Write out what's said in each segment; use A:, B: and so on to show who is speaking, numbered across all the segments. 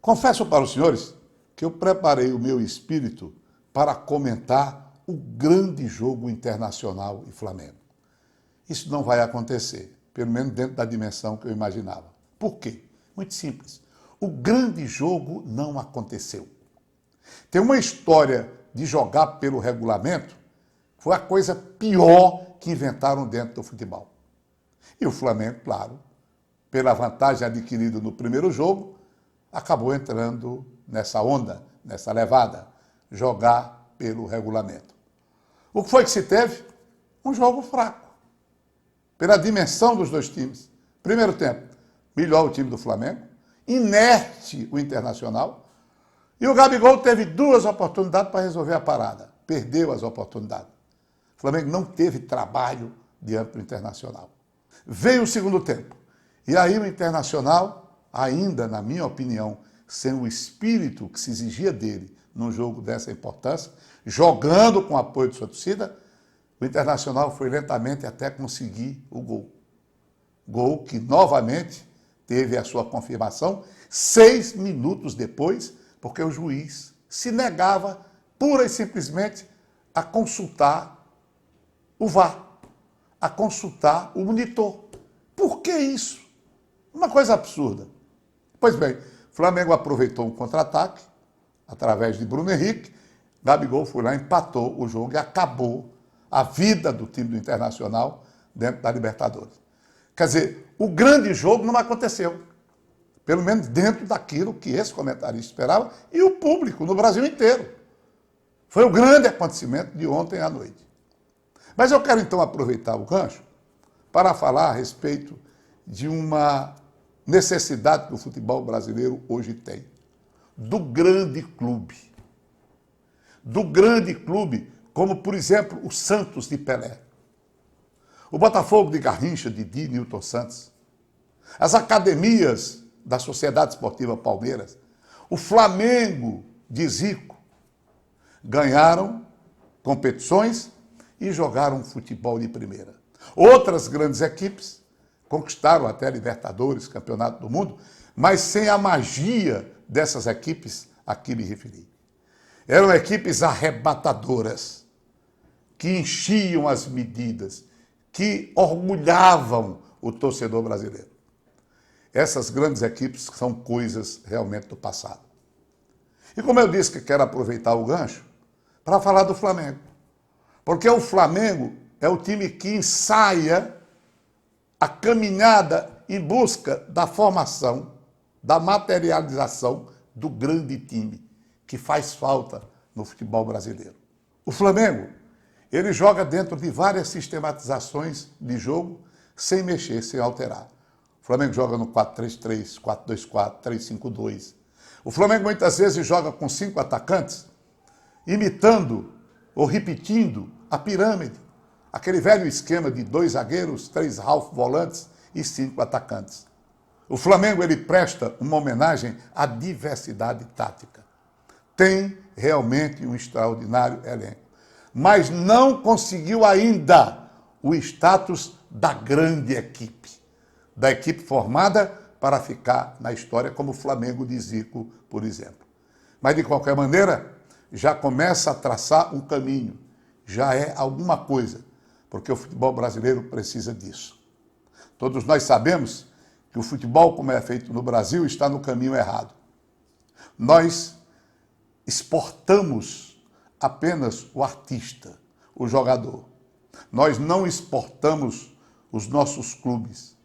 A: Confesso para os senhores que eu preparei o meu espírito para comentar o grande jogo Internacional e Flamengo. Isso não vai acontecer, pelo menos dentro da dimensão que eu imaginava. Por quê? Muito simples. O grande jogo não aconteceu. Tem uma história de jogar pelo regulamento, foi a coisa pior que inventaram dentro do futebol. E o Flamengo, claro, pela vantagem adquirida no primeiro jogo, acabou entrando nessa onda, nessa levada, jogar pelo regulamento. O que foi que se teve? Um jogo fraco, pela dimensão dos dois times. Primeiro tempo, melhor o time do Flamengo, inerte o Internacional, e o Gabigol teve duas oportunidades para resolver a parada. Perdeu as oportunidades. O Flamengo não teve trabalho diante do Internacional. Veio o segundo tempo. E aí o Internacional, ainda, na minha opinião, sem o espírito que se exigia dele num jogo dessa importância, jogando com o apoio de sua torcida, o Internacional foi lentamente até conseguir o gol. Gol que, novamente, teve a sua confirmação 6 minutos depois, porque o juiz se negava, pura e simplesmente, a consultar o VAR, a consultar o monitor. Por que isso? Uma coisa absurda. Pois bem, o Flamengo aproveitou um contra-ataque, através de Bruno Henrique, Gabigol foi lá, empatou o jogo e acabou a vida do time do Internacional dentro da Libertadores. Quer dizer, o grande jogo não aconteceu, pelo menos dentro daquilo que esse comentarista esperava e o público no Brasil inteiro. Foi o grande acontecimento de ontem à noite. Mas eu quero então aproveitar o gancho para falar a respeito de uma necessidade que o futebol brasileiro hoje tem. Do grande clube. Do grande clube, como, por exemplo, o Santos de Pelé. O Botafogo de Garrincha, de Nilton Santos. As academias da Sociedade Esportiva Palmeiras. O Flamengo de Zico. Ganharam competições e jogaram futebol de primeira. Outras grandes equipes conquistaram até Libertadores, Campeonato do Mundo, mas sem a magia dessas equipes a que me referi. Eram equipes arrebatadoras, que enchiam as medidas, que orgulhavam o torcedor brasileiro. Essas grandes equipes são coisas realmente do passado. E como eu disse que quero aproveitar o gancho para falar do Flamengo. Porque o Flamengo é o time que ensaia a caminhada em busca da formação, da materialização do grande time que faz falta no futebol brasileiro. O Flamengo, ele joga dentro de várias sistematizações de jogo sem mexer, sem alterar. O Flamengo joga no 4-3-3, 4-2-4, 3-5-2. O Flamengo muitas vezes joga com 5 atacantes, imitando ou repetindo a pirâmide, aquele velho esquema de 2 zagueiros, 3 half volantes e 5 atacantes. O Flamengo, ele presta uma homenagem à diversidade tática. Tem realmente um extraordinário elenco, mas não conseguiu ainda o status da grande equipe, da equipe formada para ficar na história, como o Flamengo de Zico, por exemplo. Mas, de qualquer maneira, já começa a traçar um caminho, já é alguma coisa, porque o futebol brasileiro precisa disso. Todos nós sabemos que o futebol, como é feito no Brasil, está no caminho errado. Nós exportamos apenas o artista, o jogador. Nós não exportamos os nossos clubes.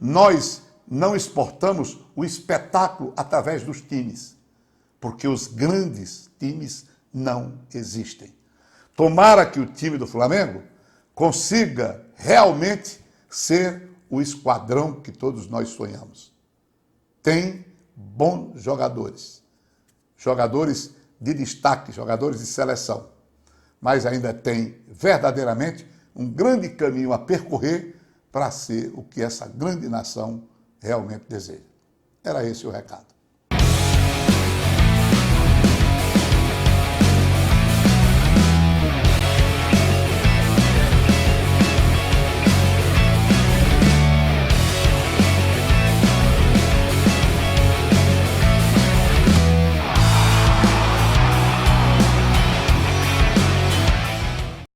A: Nós não exportamos o espetáculo através dos times, porque os grandes times não existem. Tomara que o time do Flamengo consiga realmente ser o esquadrão que todos nós sonhamos. Tem bons jogadores, jogadores de destaque, jogadores de seleção, mas ainda tem verdadeiramente um grande caminho a percorrer para ser o que essa grande nação realmente deseja. Era esse o recado.